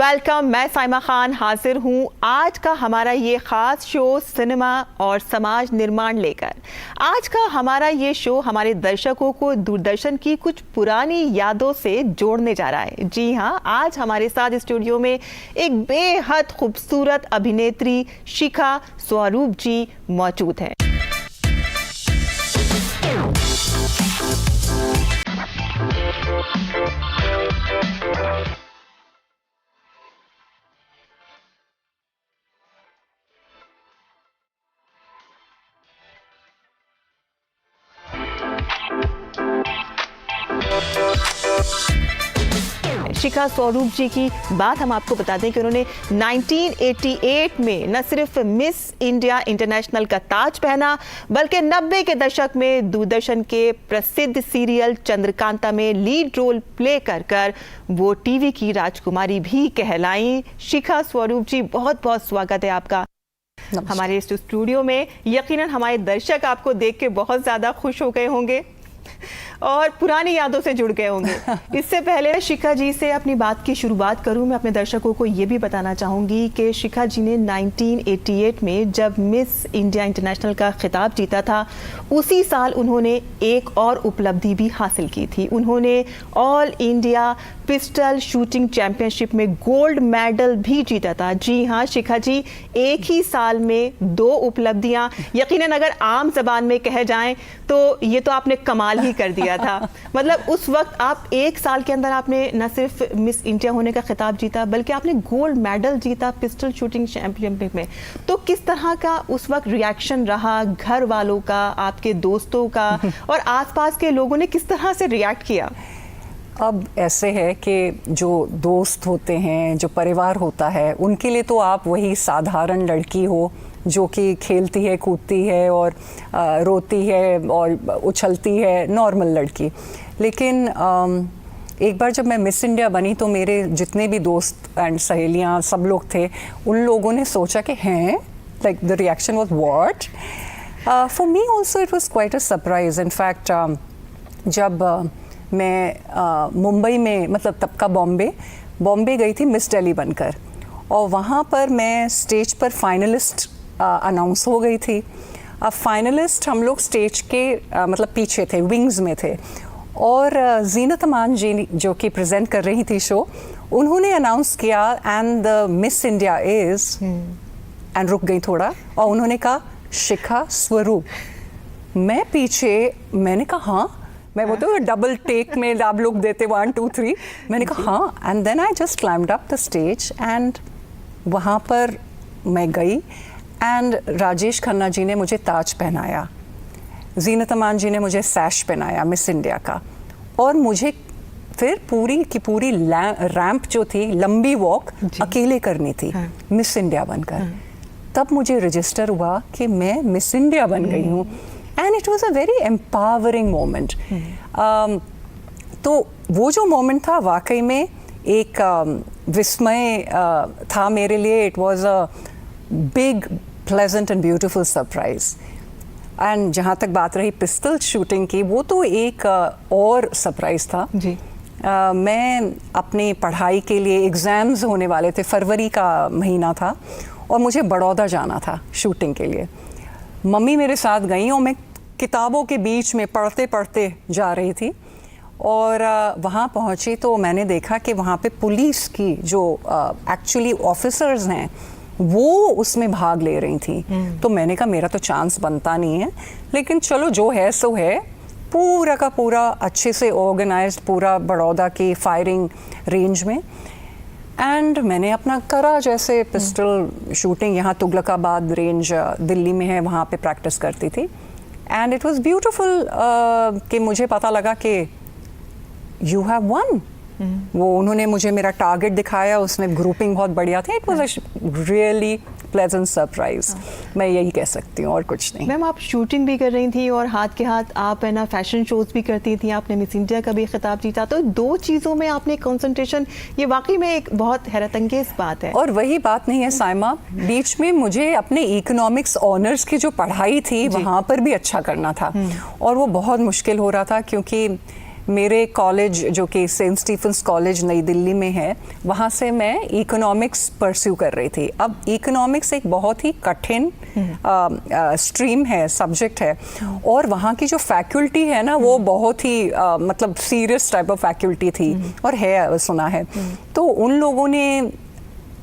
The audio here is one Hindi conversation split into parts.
वेलकम, मैं साइमा खान हाजिर हूँ आज का हमारा ये ख़ास शो सिनेमा और समाज निर्माण लेकर। आज का हमारा ये शो हमारे दर्शकों को दूरदर्शन की कुछ पुरानी यादों से जोड़ने जा रहा है। जी हाँ, आज हमारे साथ स्टूडियो में एक बेहद खूबसूरत अभिनेत्री शिखा स्वरूप जी मौजूद हैं। शिखा स्वरूप जी की बात हम आपको बता दें कि उन्होंने 1988 में न सिर्फ मिस इंडिया इंटरनेशनल का ताज पहना, बल्कि 90 के दशक में दूरदर्शन के प्रसिद्ध सीरियल चंद्रकांता में लीड रोल प्ले कर वो टीवी की राजकुमारी भी कहलाई। शिखा स्वरूप जी, बहुत बहुत स्वागत है आपका हमारे स्टूडियो में। यकीनन हमारे दर्शक आपको देख के बहुत ज़्यादा खुश हो गए होंगे और पुरानी यादों से जुड़ गए होंगे। इससे पहले शिखा जी से अपनी बात की शुरुआत करूं, मैं अपने दर्शकों को ये भी बताना चाहूँगी कि शिखा जी ने 1988 में जब मिस इंडिया इंटरनेशनल का खिताब जीता था, उसी साल उन्होंने एक और उपलब्धि भी हासिल की थी। उन्होंने all India pistol shooting championship में गोल्ड मेडल भी जीता था। जी हाँ शिखा जी, एक ही साल में 2 उपलब्धियाँ, यकीनन अगर आम जबान में कहे जाएं तो ये तो आपने कमाल ही कर दिया था। मतलब उस वक्त आप एक साल के अंदर आपने न सिर्फ मिस इंडिया होने का खिताब जीता, बल्कि आपने गोल्ड मेडल जीता पिस्टल शूटिंग चैंपियनशिप में। तो किस तरह का उस वक्त रिएक्शन रहा घर वालों का, आपके दोस्तों का और आसपास के लोगों ने किस तरह से रिएक्ट किया? अब ऐसे है कि जो दोस्त होते हैं, जो परिवार होता है, उनके लिए तो आप वही साधारण लड़की हो जो कि खेलती है, कूदती है और रोती है और उछलती है, नॉर्मल लड़की। लेकिन एक बार जब मैं मिस इंडिया बनी तो मेरे जितने भी दोस्त एंड सहेलियां सब लोग थे, उन लोगों ने सोचा कि हैं, like the reaction was what. For me also it was quite a surprise. In fact जब मैं मुंबई में, मतलब तब का बॉम्बे गई थी मिस दिल्ली बनकर, और वहाँ पर मैं स्टेज पर फाइनलिस्ट अनाउंस हो गई थी। अब फाइनलिस्ट हम लोग स्टेज के मतलब पीछे थे, विंग्स में थे, और जीनत अमान जी जो कि प्रेजेंट कर रही थी शो, उन्होंने अनाउंस किया and the miss India is, and रुक गई थोड़ा और उन्होंने कहा शिखा स्वरूप। मैं पीछे, मैंने कहा हाँ, मैं वो तो डबल टेक में आप लोग देते 1 2 3, मैंने कहा हाँ, and then I just climbed up the stage and वहाँ पर मैं गई एंड राजेश खन्ना जी ने मुझे ताज पहनाया, जीनत अमान जी ने मुझे सैश पहनाया मिस इंडिया का, और मुझे फिर पूरी की पूरी रैंप जो थी, लंबी वॉक अकेले करनी थी मिस इंडिया बनकर। तब मुझे रजिस्टर हुआ कि मैं मिस इंडिया बन गई हूँ, and it was a very empowering moment. तो वो जो मोमेंट था वाकई में एक विस्मय था मेरे लिए। It was a big pleasant and beautiful surprise. And जहाँ तक बात रही पिस्टल शूटिंग की, वो तो एक और सरप्राइज था जी। मैं अपनी पढ़ाई के लिए, एग्ज़ाम्स होने वाले थे, फरवरी का महीना था और मुझे बड़ौदा जाना था शूटिंग के लिए। मम्मी मेरे साथ गई और मैं किताबों के बीच में पढ़ते पढ़ते जा रही थी, और वहाँ पहुँची तो मैंने देखा कि वहाँ पे पुलिस की जो एक्चुअली ऑफिसर्स हैं वो उसमें भाग ले रही थी। तो मैंने कहा मेरा तो चांस बनता नहीं है, लेकिन चलो जो है सो है। पूरा का पूरा अच्छे से ऑर्गेनाइज्ड, पूरा बड़ौदा की फायरिंग रेंज में, एंड मैंने अपना करा जैसे पिस्टल शूटिंग। यहाँ तुगलकाबाद रेंज दिल्ली में है, वहाँ पे प्रैक्टिस करती थी। एंड इट वाज ब्यूटीफुल कि मुझे पता लगा कि यू हैव वन। वो उन्होंने मुझे मेरा टारगेट दिखाया, उसमें ग्रुपिंग बहुत बढ़िया थी। It was a really pleasant surprise, मैं यही कह सकती हूँ और कुछ नहीं। मैम, आप शूटिंग भी कर रही थी और हाथ के हाथ आप है ना फैशन शोज भी करती थी, आपने मिस इंडिया का भी खिताब जीता, तो 2 चीज़ों में आपने कंसंट्रेशन, ये वाकई में एक बहुत हैरतअंगेज बात है। और वही बात नहीं है साइमा, बीच में मुझे अपने इकोनॉमिक्स ऑनर्स की जो पढ़ाई थी वहाँ पर भी अच्छा करना था, और वो बहुत मुश्किल हो रहा था क्योंकि मेरे कॉलेज जो कि सेंट स्टीफेंस कॉलेज नई दिल्ली में है, वहाँ से मैं इकोनॉमिक्स परस्यू कर रही थी। अब इकोनॉमिक्स एक बहुत ही कठिन स्ट्रीम है, सब्जेक्ट है, और वहाँ की जो फैकल्टी है ना वो बहुत ही मतलब सीरियस टाइप ऑफ फैकल्टी थी और है, सुना है। तो उन लोगों ने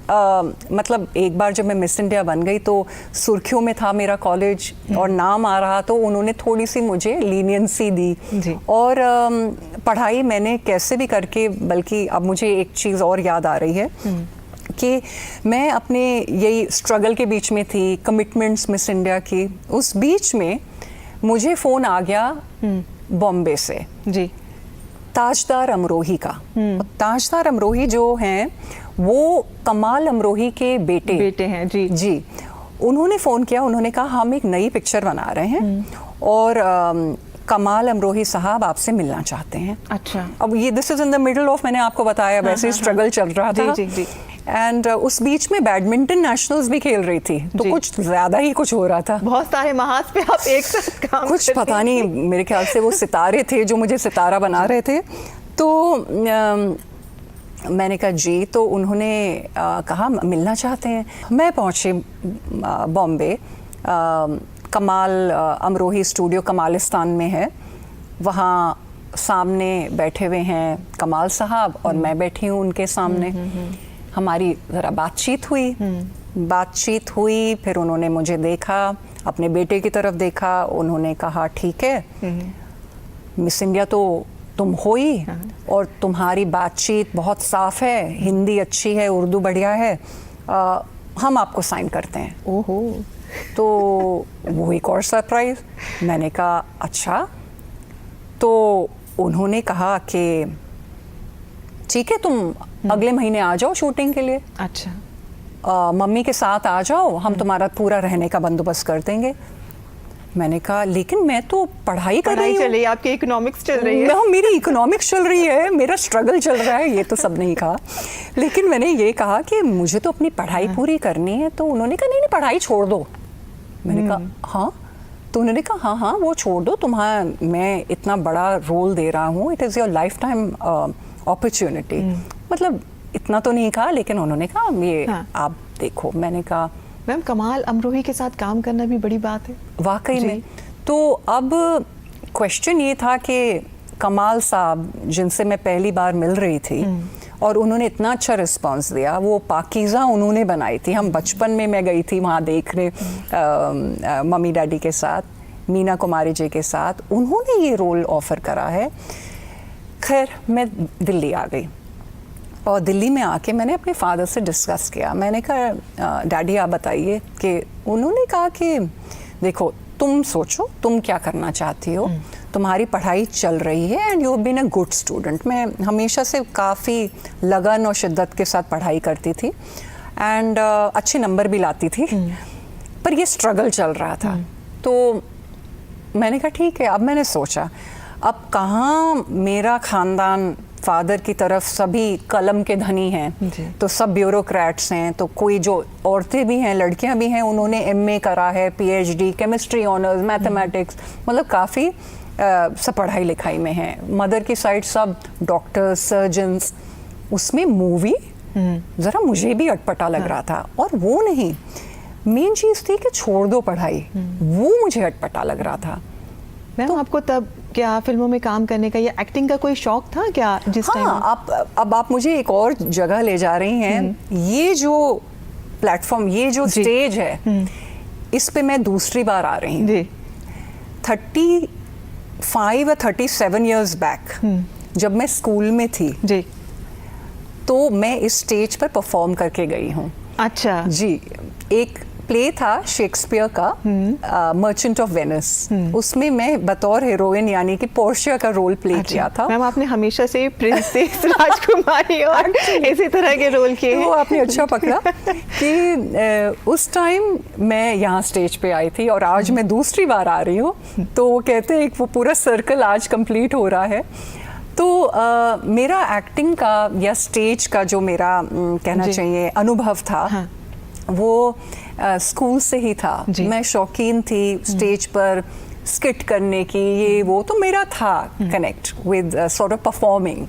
मतलब एक बार जब मैं मिस इंडिया बन गई तो सुर्खियों में था मेरा कॉलेज और नाम आ रहा, तो उन्होंने थोड़ी सी मुझे लीनियंसी दी और पढ़ाई मैंने कैसे भी करके, बल्कि अब मुझे एक चीज़ और याद आ रही है कि मैं अपने यही स्ट्रगल के बीच में थी, कमिटमेंट्स मिस इंडिया की, उस बीच में मुझे फ़ोन आ गया बॉम्बे से जी, ताजदार अमरोही का। ताजदार अमरोही जो हैं वो कमाल अमरोही के बेटे हैं। जी जी, उन्होंने फ़ोन किया, उन्होंने कहा हम एक नई पिक्चर बना रहे हैं और कमाल अमरोही साहब आपसे मिलना चाहते हैं। अच्छा, अब ये this is in the middle of, मैंने आपको बताया वैसे स्ट्रगल चल रहा था। जी जी, एंड उस बीच में बैडमिंटन नेशनल्स भी खेल रही थी, तो कुछ ज्यादा ही कुछ हो रहा था। बहुत सारे महाज पे आप एक साथ काम कुछ पता नहीं, मेरे ख्याल से वो सितारे थे जो मुझे सितारा बना रहे थे। तो मैंने कहा जी, तो उन्होंने कहा मिलना चाहते हैं। मैं पहुंची बॉम्बे, कमाल अमरोही स्टूडियो कमालिस्तान में है, वहाँ सामने बैठे हुए हैं कमाल साहब और मैं बैठी हूँ उनके सामने। हमारी ज़रा बातचीत हुई, फिर उन्होंने मुझे देखा, अपने बेटे की तरफ देखा, उन्होंने कहा ठीक है मिस इंडिया तो तुम हो ही, और तुम्हारी बातचीत बहुत साफ है, हिंदी अच्छी है, उर्दू बढ़िया है, हम आपको साइन करते हैं। ओहो, तो वो एक और सरप्राइज। मैंने कहा अच्छा, तो उन्होंने कहा कि ठीक है तुम अगले महीने आ जाओ शूटिंग के लिए। अच्छा, मम्मी के साथ आ जाओ, हम तुम्हारा पूरा रहने का बंदोबस्त कर देंगे। मैंने कहा लेकिन मैं तो पढ़ाई कर रही हूँ। आपकी इकोनॉमिक्स चल रही है। मेरी इकोनॉमिक्स चल रही है, मेरा स्ट्रगल चल रहा है, ये तो सब नहीं कहा, लेकिन मैंने ये कहा कि मुझे तो अपनी पढ़ाई पूरी करनी है। तो उन्होंने कहा नहीं पढ़ाई छोड़ दो। मैंने कहा हाँ, तो उन्होंने कहा हाँ वो छोड़ दो, तुम्हारा मैं इतना बड़ा रोल दे रहा हूँ, it is your life time opportunity. मतलब इतना तो नहीं कहा, लेकिन उन्होंने कहा ये आप देखो। मैंने कहा मैम कमाल अमरोही के साथ काम करना भी बड़ी बात है वाकई में। तो अब क्वेश्चन ये था कि कमाल साहब जिनसे मैं पहली बार मिल रही थी और उन्होंने इतना अच्छा रिस्पांस दिया, वो पाकीज़ा उन्होंने बनाई थी। हम बचपन में मैं गई थी वहाँ देखने मम्मी डैडी के साथ, मीना कुमारी जी के साथ, उन्होंने ये रोल ऑफ़र करा है। खैर मैं दिल्ली आ गई और दिल्ली में आके मैंने अपने फादर से डिस्कस किया। मैंने कहा डैडी आप बताइए, कि उन्होंने कहा कि देखो तुम सोचो तुम क्या करना चाहती हो, तुम्हारी पढ़ाई चल रही है and you have been a good student. मैं हमेशा से काफ़ी लगन और शिद्दत के साथ पढ़ाई करती थी एंड अच्छे नंबर भी लाती थी, पर ये स्ट्रगल चल रहा था। तो मैंने कहा ठीक है। अब मैंने सोचा अब कहाँ मेरा ख़ानदान फादर की तरफ सभी कलम के धनी हैं, तो सब ब्यूरोक्रेट्स हैं, तो कोई जो औरतें भी हैं, लड़कियां भी हैं, उन्होंने एमए करा है, पीएचडी, केमिस्ट्री ऑनर्स, मैथमेटिक्स, मतलब काफ़ी सब पढ़ाई लिखाई में हैं। मदर की साइड सब डॉक्टर्स, सर्जन्स। उसमें मूवी ज़रा मुझे भी अटपटा लग रहा था, और वो नहीं, मेन चीज़ थी कि छोड़ दो पढ़ाई, वो मुझे अटपटा लग रहा था। मैम आपको तब क्या फिल्मों में काम करने का या एक्टिंग का कोई शौक था क्या जिस टाइम? हाँ, अब आप मुझे एक और जगह ले जा रही हैं। ये जो प्लेटफॉर्म, ये जो स्टेज है, इस पे मैं दूसरी बार आ रही हूँ। 35 या 37 इयर्स बैक जब मैं स्कूल में थी जी, तो मैं इस स्टेज पर परफॉर्म करके गई हूँ। अच्छा जी, एक प्ले था शेक्सपियर का मर्चेंट ऑफ वेनिस, उसमें मैं बतौर हीरोइन यानी कि पोर्शिया का रोल प्ले किया था। मैम आपने हमेशा से प्रिंसेस राजकुमारी और इसी तरह के रोल किए हैं। वो आपने अच्छा पकड़ा कि उस टाइम मैं यहाँ स्टेज पे आई थी और आज मैं दूसरी बार आ रही हूँ, तो वो कहते हैं वो पूरा सर्कल आज कंप्लीट हो रहा है। तो मेरा एक्टिंग का या स्टेज का जो मेरा कहना चाहिए अनुभव था, वो स्कूल से ही था। मैं शौकीन थी स्टेज पर स्किट करने की, ये वो, तो मेरा था connect with sort of performing.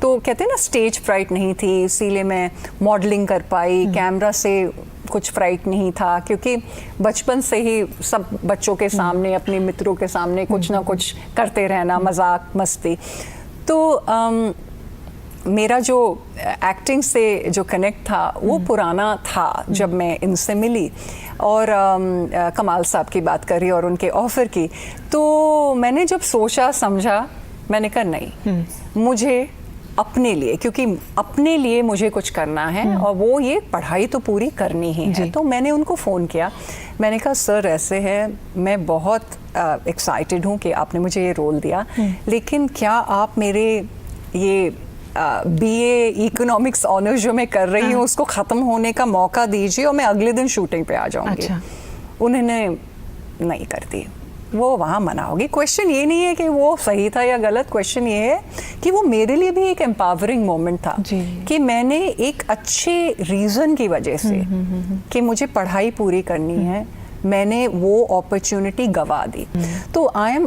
तो कहते हैं ना स्टेज फ्राइट नहीं थी, इसीलिए मैं मॉडलिंग कर पाई, कैमरा से कुछ फ्राइट नहीं था, क्योंकि बचपन से ही सब बच्चों के सामने, अपने मित्रों के सामने कुछ ना कुछ करते रहना, मजाक मस्ती। तो मेरा जो एक्टिंग से जो कनेक्ट था वो पुराना था जब मैं इनसे मिली। और कमाल साहब की बात करी और उनके ऑफ़र की, तो मैंने जब सोचा समझा, मैंने कहा नहीं, मुझे अपने लिए, क्योंकि अपने लिए मुझे कुछ करना है और वो ये पढ़ाई तो पूरी करनी ही है। तो मैंने उनको फ़ोन किया, मैंने कहा सर ऐसे है, मैं बहुत एक्साइटेड हूँ कि आपने मुझे ये रोल दिया, लेकिन क्या आप मेरे ये BA इकोनॉमिक्स ऑनर्स जो मैं कर रही हूँ उसको ख़त्म होने का मौका दीजिए और मैं अगले दिन शूटिंग पे आ जाऊँगी। अच्छा। उन्होंने नहीं कर दी, वो वहाँ मना होगी। क्वेश्चन ये नहीं है कि वो सही था या गलत, क्वेश्चन ये है कि वो मेरे लिए भी एक एम्पावरिंग मोमेंट था कि मैंने एक अच्छे रीज़न की वजह से कि मुझे पढ़ाई पूरी करनी है, मैंने वो अपॉर्चुनिटी गवा दी। तो I am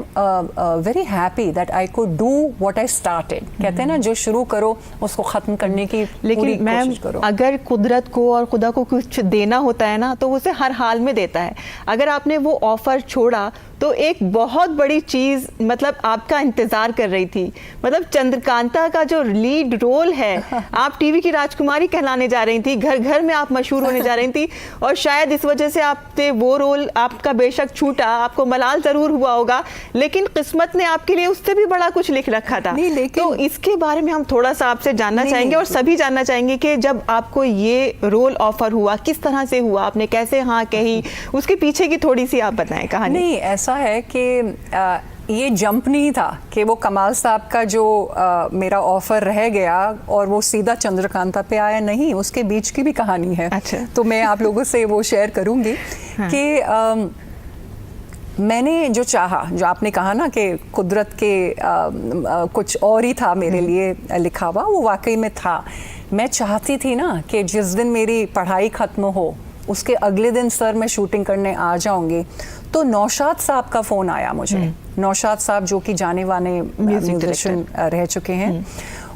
very happy that I could do what I started. कहते हैं ना, जो शुरू करो उसको ख़त्म करने की पूरी कोशिश करो। अगर कुदरत को और खुदा को कुछ देना होता है ना, तो उसे हर हाल में देता है। अगर आपने वो ऑफ़र छोड़ा तो एक बहुत बड़ी चीज़ मतलब आपका इंतज़ार कर रही थी। मतलब चंद्रकांता का जो लीड रोल है, आप टीवी की राजकुमारी कहलाने जा रही थी, घर घर में आप मशहूर होने जा रही थी, और शायद इस वजह से आपने वो रोल आपका बेशक छूटा, आपको मलाल ज़रूर हुआ होगा, लेकिन किस्मत ने आपके लिए उससे भी बड़ा कुछ लिख रखा था। तो इसके बारे में हम थोड़ा सा आपसे जानना चाहेंगे और सभी जानना चाहेंगे कि जब आपको ये रोल ऑफर हुआ, किस तरह से हुआ, आपने कैसे हाँ कही, उसके पीछे की थोड़ी सी आप बताएं कहानी। नहीं, ऐसा है कि ये जंप नहीं था कि वो कमाल साहब का जो मेरा ऑफर रह गया और वो सीधा चंद्रकांता पे आया, नहीं, उसके बीच की भी कहानी है। अच्छा। तो मैं आप लोगों से वो शेयर करूंगी। हाँ। कि मैंने जो चाहा, जो आपने कहा ना कि कुदरत के कुछ और ही था मेरे लिए लिखा हुआ, वो वाकई में था। मैं चाहती थी ना कि जिस दिन मेरी पढ़ाई ख़त्म हो उसके अगले दिन सर मैं शूटिंग करने आ जाऊंगी। तो नौशाद साहब का फ़ोन आया मुझे। नौशाद साहब जो कि जाने माने म्यूजिशियन रह चुके हैं,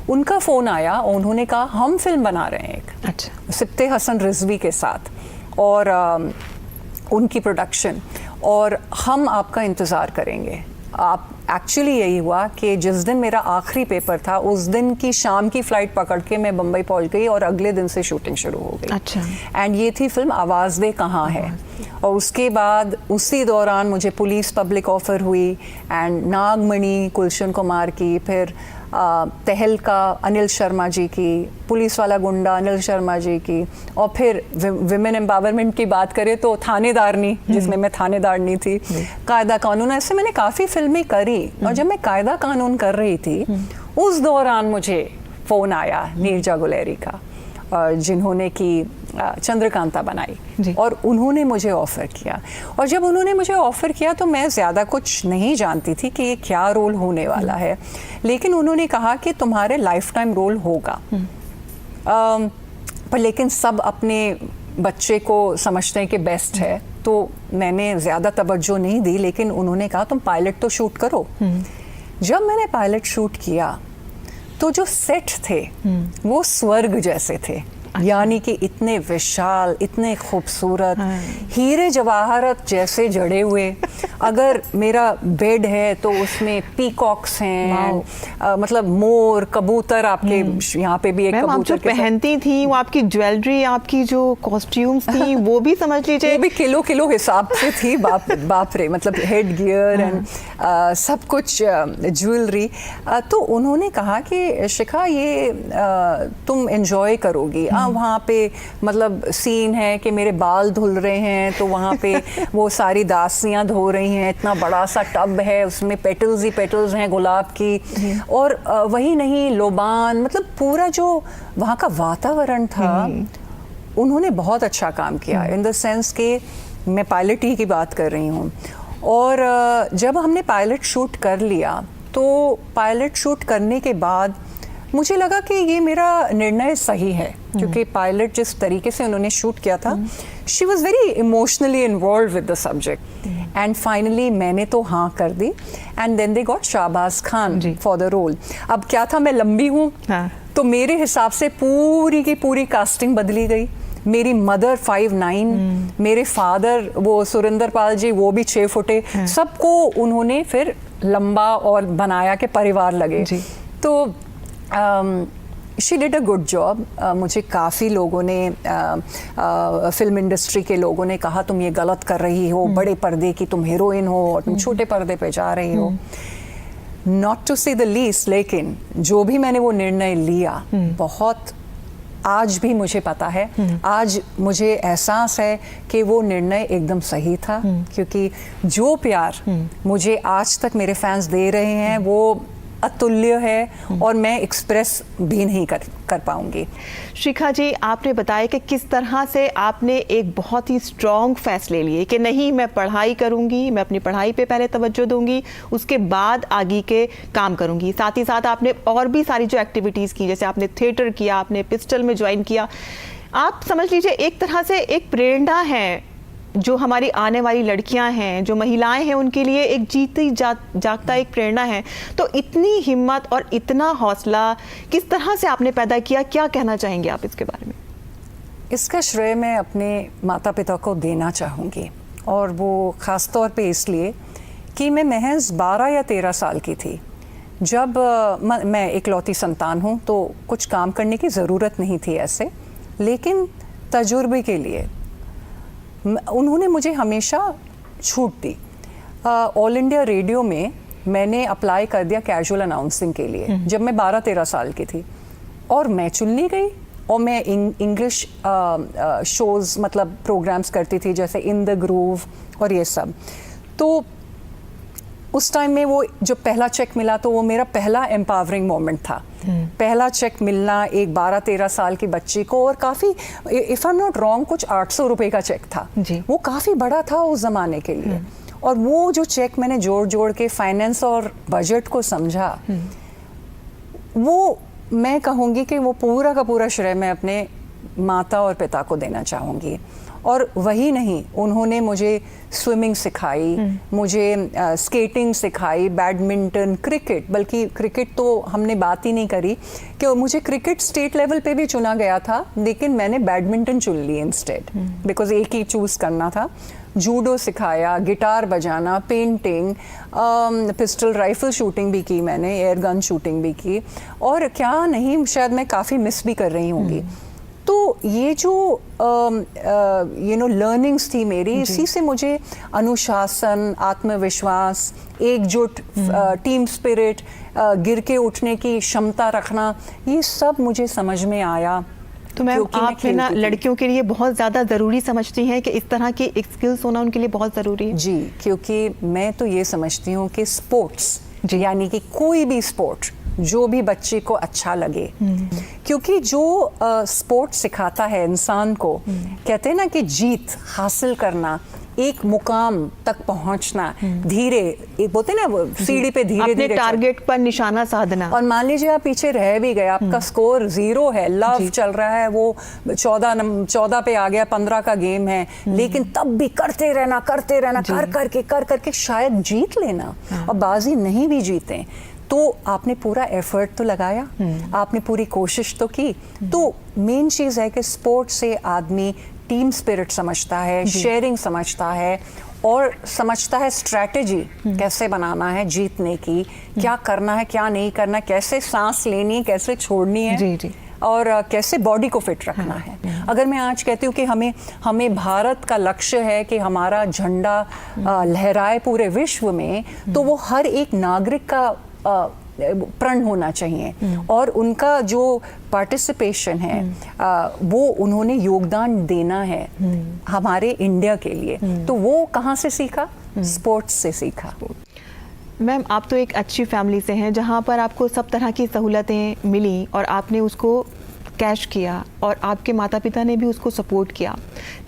उनका फ़ोन आया और उन्होंने कहा हम फिल्म बना रहे हैं एक। अच्छा। सिप्ते हसन रिजवी के साथ और उनकी प्रोडक्शन, और हम आपका इंतज़ार करेंगे। आप एक्चुअली यही हुआ कि जिस दिन मेरा आखिरी पेपर था उस दिन की शाम की फ़्लाइट पकड़ के मैं बम्बई पहुंच गई और अगले दिन से शूटिंग शुरू हो गई। अच्छा। एंड ये थी फिल्म आवाज़ दे कहाँ है। और उसके बाद उसी दौरान मुझे पुलिस पब्लिक ऑफ़र हुई एंड नागमणि गुलशन कुमार की, फिर तहलका अनिल शर्मा जी की, पुलिस वाला गुंडा अनिल शर्मा जी की, और फिर विमेन एम्पावरमेंट की बात करें तो थानेदारनी, जिसमें मैं थानेदारनी थी, कायदा कानून, ऐसे मैंने काफ़ी फिल्में करी। और जब मैं कायदा कानून कर रही थी उस दौरान मुझे फ़ोन आया नीरजा गुलेरी का, जिन्होंने की चंद्रकांता बनाई, और उन्होंने मुझे ऑफ़र किया। और जब उन्होंने मुझे ऑफ़र किया तो मैं ज़्यादा कुछ नहीं जानती थी कि ये क्या रोल होने वाला है, लेकिन उन्होंने कहा कि तुम्हारे लाइफ टाइम रोल होगा। पर लेकिन सब अपने बच्चे को समझते हैं कि बेस्ट है, तो मैंने ज़्यादा तवज्जो नहीं दी, लेकिन उन्होंने कहा तुम पायलट तो शूट करो। जब मैंने पायलट शूट किया तो जो सेट थे वो स्वर्ग जैसे थे। यानी कि इतने विशाल, इतने खूबसूरत, हीरे जवाहरत जैसे जड़े हुए। अगर मेरा बेड है तो उसमें पीकॉक्स हैं, मतलब मोर, कबूतर, आपके यहाँ पे भी एक कबूतर आप जो पहनती थी, वो आपकी ज्वेलरी, आपकी जो कॉस्ट्यूम्स थी, वो भी समझ लीजिए वो भी किलो किलो हिसाब से थी। बाप रे, मतलब हेड गियर एंड सब कुछ, ज्वेलरी। तो उन्होंने कहा कि शिखा ये तुम एंजॉय करोगी। वहाँ पे मतलब सीन है कि मेरे बाल धुल रहे हैं, तो वहाँ पे वो सारी दासियाँ धो रही हैं, इतना बड़ा सा टब है, उसमें पेटल्स ही पेटल्स हैं गुलाब की, और वही नहीं, लोबान, मतलब पूरा जो वहाँ का वातावरण था, उन्होंने बहुत अच्छा काम किया। इन द सेंस कि मैं पायलट ही की बात कर रही हूँ। और जब हमने पायलट शूट कर लिया तो पायलट शूट करने के बाद मुझे लगा कि ये मेरा निर्णय सही है। क्योंकि पायलट जिस तरीके से उन्होंने शूट किया था, she was very emotionally involve with the subject and finally मैंने तो हाँ कर दी and then they got Shahbaz Khan for the role. अब क्या था, मैं लंबी हूँ तो मेरे हिसाब से पूरी की पूरी कास्टिंग बदली गई। मेरी मदर 5'9", मेरे फादर वो सुरेंद्र पाल जी वो भी 6 फुटे, सबको उन्होंने फिर लंबा और बनाया के परिवार लगे। तो she did a good job. मुझे काफ़ी लोगों ने फिल्म इंडस्ट्री के लोगों ने कहा तुम ये गलत कर रही हो, बड़े पर्दे की तुम हीरोइन हो और तुम छोटे पर्दे पे जा रही हो। नॉट टू से द लीस्ट, लेकिन जो भी मैंने वो निर्णय लिया बहुत आज भी मुझे पता है, आज मुझे एहसास है कि वो निर्णय एकदम सही था, क्योंकि जो प्यार मुझे आज तक मेरे फैंस दे रहे हैं वो अतुल्य है और मैं एक्सप्रेस भी नहीं कर पाऊंगी। शिखा जी, आपने बताया कि किस तरह से आपने एक बहुत ही स्ट्रॉन्ग फैसले लिए कि नहीं, मैं पढ़ाई करूंगी, मैं अपनी पढ़ाई पे पहले तवज्जो दूंगी, उसके बाद आगे के काम करूंगी। साथ ही साथ आपने और भी सारी जो एक्टिविटीज़ की, जैसे आपने थिएटर किया, आपने पिस्टल में ज्वाइन किया। आप समझ लीजिए एक तरह से एक प्रेरणा है जो हमारी आने वाली लड़कियां हैं, जो महिलाएं हैं, उनके लिए एक जीती जागता एक प्रेरणा है। तो इतनी हिम्मत और इतना हौसला किस तरह से आपने पैदा किया, क्या कहना चाहेंगे आप इसके बारे में? इसका श्रेय मैं अपने माता पिता को देना चाहूँगी, और वो ख़ास तौर पे इसलिए कि मैं महज 12 या 13 साल की थी जब मैं इकलौती संतान हूँ, तो कुछ काम करने की ज़रूरत नहीं थी ऐसे, लेकिन तजुर्बे के लिए उन्होंने मुझे हमेशा छूट दी। ऑल इंडिया रेडियो में मैंने अप्लाई कर दिया कैजुअल अनाउंसिंग के लिए जब मैं 12-13 साल की थी, और मैं चुनी गई और मैं इंग्लिश शोज़ मतलब प्रोग्राम्स करती थी, जैसे इन द ग्रूव और ये सब। तो उस टाइम में वो जो पहला चेक मिला तो वो मेरा पहला एम्पावरिंग मोमेंट था। पहला चेक मिलना एक 12-13 साल की बच्ची को, और काफ़ी, if I am not wrong, कुछ 800 रुपये का चेक था। वो काफ़ी बड़ा था उस ज़माने के लिए। और वो जो चेक मैंने जोड़ जोड़ के फाइनेंस और बजट को समझा, वो मैं कहूँगी कि वो पूरा का पूरा श्रेय मैं अपने माता और पिता को देना चाहूँगी। और वही नहीं, उन्होंने मुझे स्विमिंग सिखाई, मुझे स्केटिंग सिखाई, बैडमिंटन, क्रिकेट, बल्कि क्रिकेट तो हमने बात ही नहीं करी कि मुझे क्रिकेट स्टेट लेवल पे भी चुना गया था, लेकिन मैंने बैडमिंटन चुन ली इंस्टेड, बिकॉज एक ही चूज़ करना था। जूडो सिखाया, गिटार बजाना, पेंटिंग, पिस्टल राइफल शूटिंग भी की मैंने, एयर गन शूटिंग भी की, और क्या नहीं, शायद मैं काफ़ी मिस भी कर रही होंगी। तो ये जो लर्निंग्स थी मेरी, इसी से मुझे अनुशासन, आत्मविश्वास, एकजुट, टीम स्पिरिट, गिर के उठने की क्षमता रखना, ये सब मुझे समझ में आया। तो मैम, आप ना लड़कियों के लिए बहुत ज़्यादा ज़रूरी समझती हैं कि इस तरह की एक स्किल्स होना उनके लिए बहुत ज़रूरी है? जी, क्योंकि मैं तो ये समझती हूँ कि स्पोर्ट्स, यानी कि कोई भी स्पोर्ट जो भी बच्चे को अच्छा लगे, क्योंकि जो स्पोर्ट सिखाता है इंसान को, कहते हैं ना कि जीत हासिल करना, एक मुकाम तक पहुंचना, धीरे बोलते हैं ना, सीढ़ी पे धीरे धीरे टारगेट पर निशाना साधना। और मान लीजिए आप पीछे रह भी गए, आपका स्कोर 0 है, लव चल रहा है, वो 14 पे आ गया, 15 का गेम है, लेकिन तब भी करते रहना कर करके शायद जीत लेना, और बाजी नहीं भी जीते तो आपने पूरा एफर्ट तो लगाया, आपने पूरी कोशिश तो की। तो मेन चीज़ है कि स्पोर्ट से आदमी टीम स्पिरिट समझता है, शेयरिंग समझता है, और समझता है स्ट्रैटेजी कैसे बनाना है जीतने की, क्या करना है, क्या नहीं करना, कैसे सांस लेनी है, कैसे छोड़नी है, और कैसे बॉडी को फिट रखना है। अगर मैं आज कहती हूँ कि हमें भारत का लक्ष्य है कि हमारा झंडा लहराए पूरे विश्व में, तो वो हर एक नागरिक का प्रण होना चाहिए, और उनका जो पार्टिसिपेशन है वो उन्होंने योगदान देना है हमारे इंडिया के लिए। तो वो कहाँ से सीखा? स्पोर्ट्स से सीखा। मैम, आप तो एक अच्छी फैमिली से हैं जहाँ पर आपको सब तरह की सहूलतें मिली और आपने उसको कैश किया और आपके माता पिता ने भी उसको सपोर्ट किया,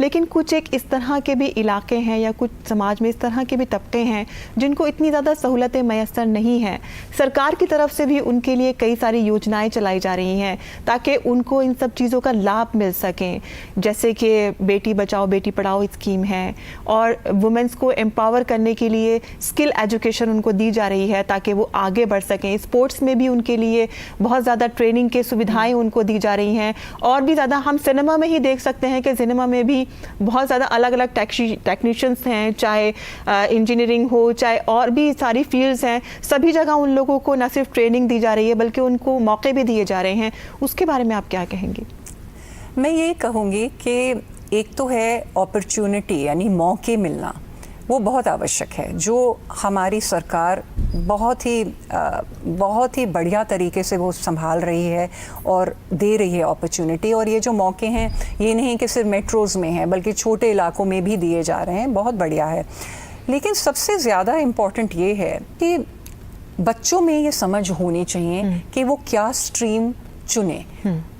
लेकिन कुछ एक इस तरह के भी इलाके हैं या कुछ समाज में इस तरह के भी तबके हैं जिनको इतनी ज़्यादा सहूलतें मैसर नहीं हैं। सरकार की तरफ से भी उनके लिए कई सारी योजनाएं चलाई जा रही हैं ताकि उनको इन सब चीज़ों का लाभ मिल सकें, जैसे कि बेटी बचाओ बेटी पढ़ाओ स्कीम है और वुमेंस को एम्पावर करने के लिए स्किल एजुकेशन उनको दी जा रही है ताकि वो आगे बढ़ सकें। स्पोर्ट्स में भी उनके लिए बहुत ज़्यादा ट्रेनिंग की सुविधाएं उनको दी जा रही हैं और भी ज़्यादा हम सिनेमा में ही देख सकते हैं कि सिनेमा में भी बहुत ज़्यादा अलग अलग टेक्नीशियंस हैं, चाहे इंजीनियरिंग हो चाहे और भी सारी फील्ड्स हैं, सभी जगह उन लोगों को न सिर्फ ट्रेनिंग दी जा रही है बल्कि उनको मौके भी दिए जा रहे हैं। उसके बारे में आप क्या कहेंगी? मैं ये कहूँगी कि एक तो है अपॉर्चुनिटी यानी मौके मिलना, वो बहुत आवश्यक है, जो हमारी सरकार बहुत ही बढ़िया तरीके से वो संभाल रही है और दे रही है अपॉर्चुनिटी। और ये जो मौके हैं ये नहीं कि सिर्फ मेट्रोज़ में हैं बल्कि छोटे इलाकों में भी दिए जा रहे हैं, बहुत बढ़िया है। लेकिन सबसे ज़्यादा इम्पॉर्टेंट ये है कि बच्चों में ये समझ होनी चाहिए कि वो क्या स्ट्रीम चुने।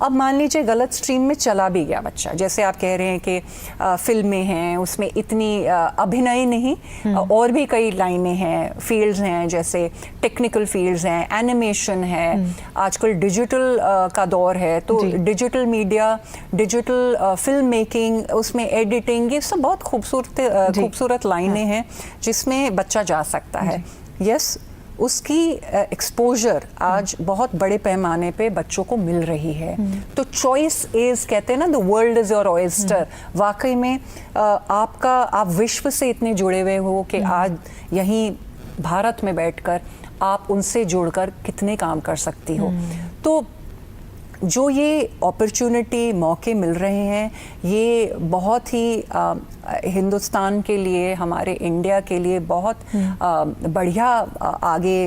अब मान लीजिए गलत स्ट्रीम में चला भी गया बच्चा, जैसे आप कह रहे हैं कि फिल्में हैं उसमें इतनी अभिनय नहीं, और भी कई लाइनें हैं, फील्ड्स हैं, जैसे टेक्निकल फील्ड्स हैं, एनिमेशन है, आजकल डिजिटल का दौर है, तो digital media, digital film making, उसमें एडिटिंग, ये सब बहुत खूबसूरत लाइनें हैं जिसमें बच्चा जा सकता है। यस, उसकी एक्सपोजर आज बहुत बड़े पैमाने पे बच्चों को मिल रही है। तो चॉइस इज, कहते हैं ना, the world is your oyster. वाकई में आप विश्व से इतने जुड़े हुए हो कि आज यहीं भारत में बैठकर आप उनसे जुड़कर कितने काम कर सकती हो। तो जो ये अपॉर्चुनिटी मौके मिल रहे हैं ये बहुत ही हिंदुस्तान के लिए, हमारे इंडिया के लिए बहुत बढ़िया आगे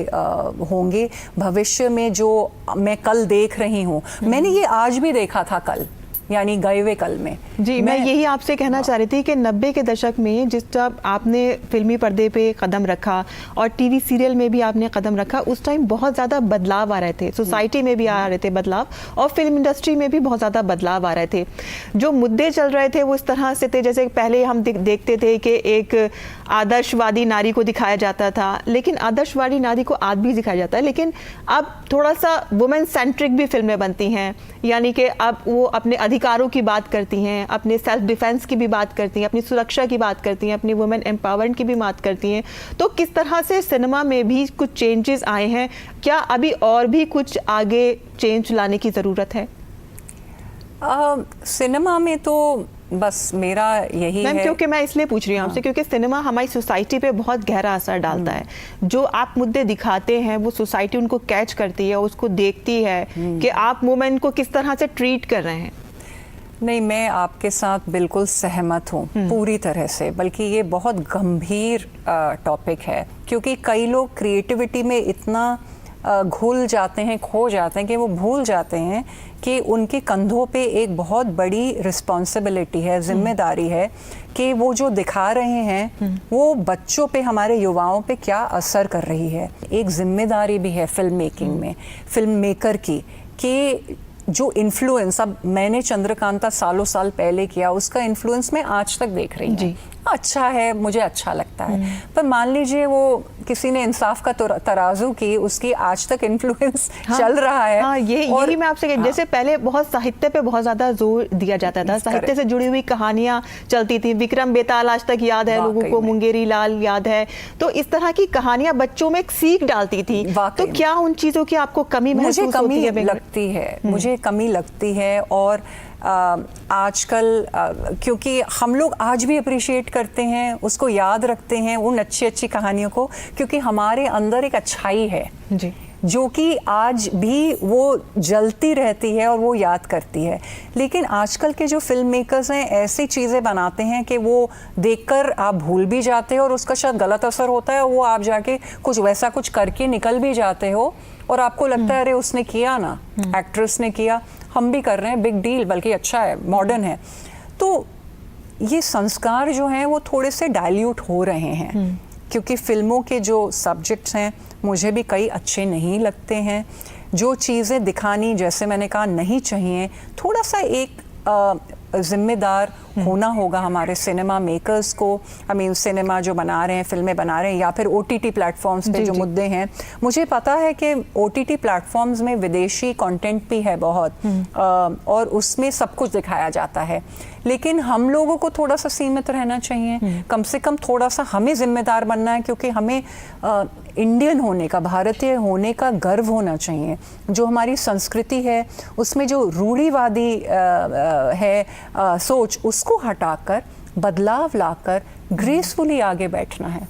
होंगे भविष्य में। जो मैं कल देख रही हूँ, मैंने ये आज भी देखा था कल, यानी गए हुए कल में। जी, मैं यही आपसे कहना चाह रही थी कि 90 के दशक में जिस जब आपने फिल्मी पर्दे पे कदम रखा और टीवी सीरियल में भी आपने कदम रखा, उस टाइम बहुत ज़्यादा बदलाव आ रहे थे, सोसाइटी में भी आ रहे थे बदलाव और फिल्म इंडस्ट्री में भी बहुत ज़्यादा बदलाव आ रहे थे। जो मुद्दे चल रहे थे वो इस तरह से थे, जैसे पहले हम देखते थे कि एक आदर्शवादी नारी को दिखाया जाता था, लेकिन आदर्शवादी नारी को आज भी दिखाया जाता है, लेकिन अब थोड़ा सा वुमेन सेंट्रिक भी फिल्में बनती हैं, यानी कि अब वो अपने अधिकारों की बात करती हैं, अपने सेल्फ डिफेंस की भी बात करती हैं, अपनी सुरक्षा की बात करती हैं, अपनी वुमेन एम्पावरमेंट की भी बात करती हैं। तो किस तरह से सिनेमा में भी कुछ चेंजेस आए हैं, क्या अभी और भी कुछ आगे चेंज लाने की ज़रूरत है? सिनेमा में तो बस मेरा यही है, क्योंकि मैं इसलिए पूछ रही हूँ आपसे क्योंकि सिनेमा हमारी सोसाइटी पे बहुत गहरा असर डालता है। जो आप मुद्दे दिखाते हैं वो सोसाइटी उनको कैच करती है, उसको देखती है कि आप वुमेन को किस तरह से ट्रीट कर रहे हैं। नहीं, मैं आपके साथ बिल्कुल सहमत हूँ पूरी तरह से, बल्कि ये बहुत गंभीर टॉपिक है, क्योंकि कई लोग क्रिएटिविटी में इतना घुल जाते हैं, खो जाते हैं कि वो भूल जाते हैं कि उनके कंधों पे एक बहुत बड़ी रिस्पॉन्सिबिलिटी है, जिम्मेदारी है कि वो जो दिखा रहे हैं वो बच्चों पे, हमारे युवाओं पे क्या असर कर रही है। एक जिम्मेदारी भी है फिल्म मेकिंग में, फिल्म मेकर की, कि जो इन्फ्लुएंस, अब मैंने चंद्रकांता सालों साल पहले किया, उसका इन्फ्लुएंस मैं आज तक देख रही हूँ। अच्छा है, मुझे अच्छा लगता है, पर मान लीजिए वो किसी ने इंसाफ का तराजू की, उसकी आज तक इन्फ्लुएंस चल रहा है। यही मैं आपसे जैसे पहले बहुत साहित्य पे बहुत ज्यादा जोर दिया जाता था, साहित्य से जुड़ी हुई कहानियां चलती थी, विक्रम बेताल आज तक याद है लोगों को, मुंगेरी लाल याद है, तो इस तरह की कहानियां बच्चों में एक सीख डालती थी। तो क्या उन चीजों की आपको कमी महसूस होती है? लगती है, मुझे कमी लगती है। और आजकल क्योंकि हम लोग आज भी अप्रिशिएट करते हैं, उसको याद रखते हैं उन अच्छी कहानियों को, क्योंकि हमारे अंदर एक अच्छाई है जी, जो कि आज भी वो जलती रहती है और वो याद करती है। लेकिन आजकल के जो फिल्म मेकर्स हैं ऐसी चीज़ें बनाते हैं कि वो देखकर आप भूल भी जाते हो और उसका शायद गलत असर होता है, वो आप जाके कुछ वैसा कुछ करके निकल भी जाते हो और आपको लगता है अरे उसने किया ना, एक्ट्रेस ने किया, हम भी कर रहे हैं, बिग डील, बल्कि अच्छा है, मॉडर्न है। तो ये संस्कार जो हैं वो थोड़े से डाइल्यूट हो रहे हैं, क्योंकि फिल्मों के जो सब्जेक्ट्स हैं मुझे भी कई अच्छे नहीं लगते हैं। जो चीज़ें दिखानी, जैसे मैंने कहा, नहीं चाहिए, थोड़ा सा एक जिम्मेदार होना होगा हमारे सिनेमा मेकर्स को। आई मीन सिनेमा जो बना रहे हैं, फिल्में बना रहे हैं, या फिर OTT प्लेटफॉर्म्स पे जो मुद्दे हैं। मुझे पता है कि OTT प्लेटफॉर्म्स में विदेशी कंटेंट भी है बहुत, और उसमें सब कुछ दिखाया जाता है, लेकिन हम लोगों को थोड़ा सा सीमित रहना चाहिए। कम से कम थोड़ा सा हमें जिम्मेदार बनना है, क्योंकि हमें इंडियन होने का, भारतीय होने का गर्व होना चाहिए। जो हमारी संस्कृति है, उसमें जो रूढ़िवादी है सोच, उसको हटाकर बदलाव लाकर ग्रेसफुली आगे बैठना है।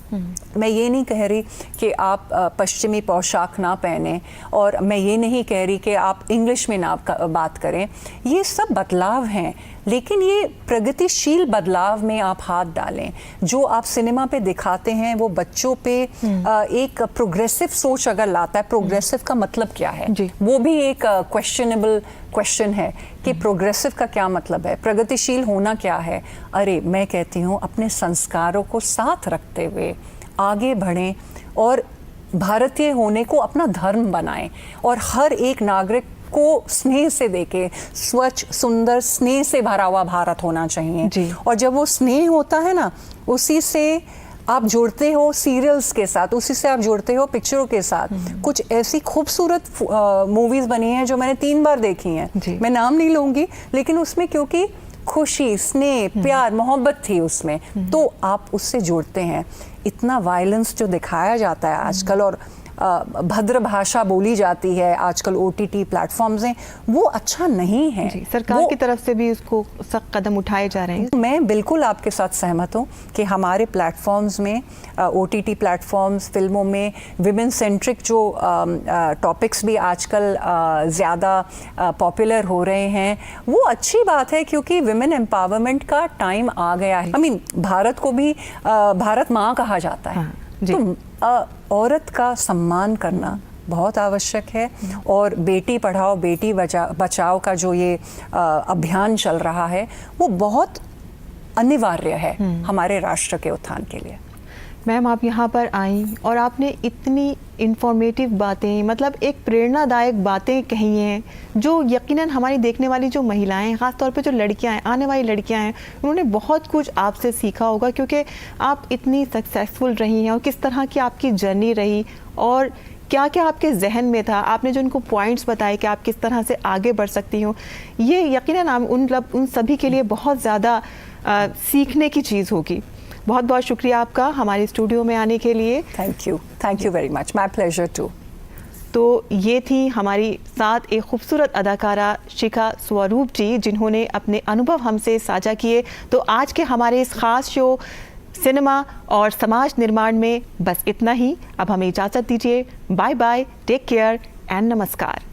मैं ये नहीं कह रही कि आप पश्चिमी पोशाक ना पहने, और मैं ये नहीं कह रही कि आप इंग्लिश में ना बात करें। ये सब बदलाव हैं, लेकिन ये प्रगतिशील बदलाव में आप हाथ डालें। जो आप सिनेमा पे दिखाते हैं वो बच्चों पे एक प्रोग्रेसिव सोच अगर लाता है। प्रोग्रेसिव का मतलब क्या है, वो भी एक क्वेश्चनेबल क्वेश्चन है कि प्रोग्रेसिव का क्या मतलब है, प्रगतिशील होना क्या है। अरे मैं कहती हूँ अपने संस्कारों को साथ रखते हुए आगे बढ़ें और भारतीय होने को अपना धर्म बनाएं, और हर एक नागरिक को स्नेह से देखे। स्वच्छ, सुंदर, स्नेह से भरा हुआ भारत होना चाहिए। और जब वो स्नेह होता है ना, उसी से आप जुड़ते हो सीरियल्स के साथ, उसी से आप जुड़ते हो पिक्चरों के साथ। कुछ ऐसी खूबसूरत मूवीज बनी हैं जो मैंने 3 बार देखी हैं, मैं नाम नहीं लूंगी, लेकिन उसमें क्योंकि खुशी, स्नेह, प्यार, मोहब्बत थी उसमें, तो आप उससे जुड़ते हैं। इतना वायलेंस जो दिखाया जाता है आजकल, और भद्र भाषा बोली जाती है आजकल OTT प्लेटफॉर्म्स हैं, वो अच्छा नहीं है। सरकार की तरफ से भी उसको सख्त कदम उठाए जा रहे हैं। मैं बिल्कुल आपके साथ सहमत हूँ कि हमारे प्लेटफॉर्म्स में, OTT प्लेटफॉर्म्स, फिल्मों में विमेन सेंट्रिक जो टॉपिक्स भी आजकल ज़्यादा पॉपुलर हो रहे हैं, वो अच्छी बात है, क्योंकि विमेन एम्पावरमेंट का टाइम आ गया है। आई मीन भारत को भी भारत माँ कहा जाता है। तो औरत का सम्मान करना बहुत आवश्यक है, और बेटी पढ़ाओ बेटी बचाओ का जो ये अभियान चल रहा है, वो बहुत अनिवार्य है हमारे राष्ट्र के उत्थान के लिए। मैम, आप यहाँ पर आई और आपने इतनी इंफॉर्मेटिव बातें, मतलब एक प्रेरणादायक बातें कही हैं, जो यकीनन हमारी देखने वाली जो महिलाएं हैं, ख़ास तौर पे जो लड़कियां हैं, आने वाली लड़कियां हैं, उन्होंने बहुत कुछ आपसे सीखा होगा, क्योंकि आप इतनी सक्सेसफुल रही हैं, और किस तरह की आपकी जर्नी रही, और क्या क्या आपके जहन में था। आपने जो उनको पॉइंट्स बताए कि आप किस तरह से आगे बढ़ सकती हो, ये यकीनन उन सभी के लिए बहुत ज़्यादा सीखने की चीज़ होगी। बहुत बहुत शुक्रिया आपका हमारे स्टूडियो में आने के लिए। Thank you very much, my pleasure too. तो ये थी हमारी साथ एक खूबसूरत अदाकारा शिखा स्वरूप जी, जिन्होंने अपने अनुभव हमसे साझा किए। तो आज के हमारे इस ख़ास शो सिनेमा और समाज निर्माण में बस इतना ही। अब हमें इजाज़त दीजिए। Bye bye, take care and नमस्कार।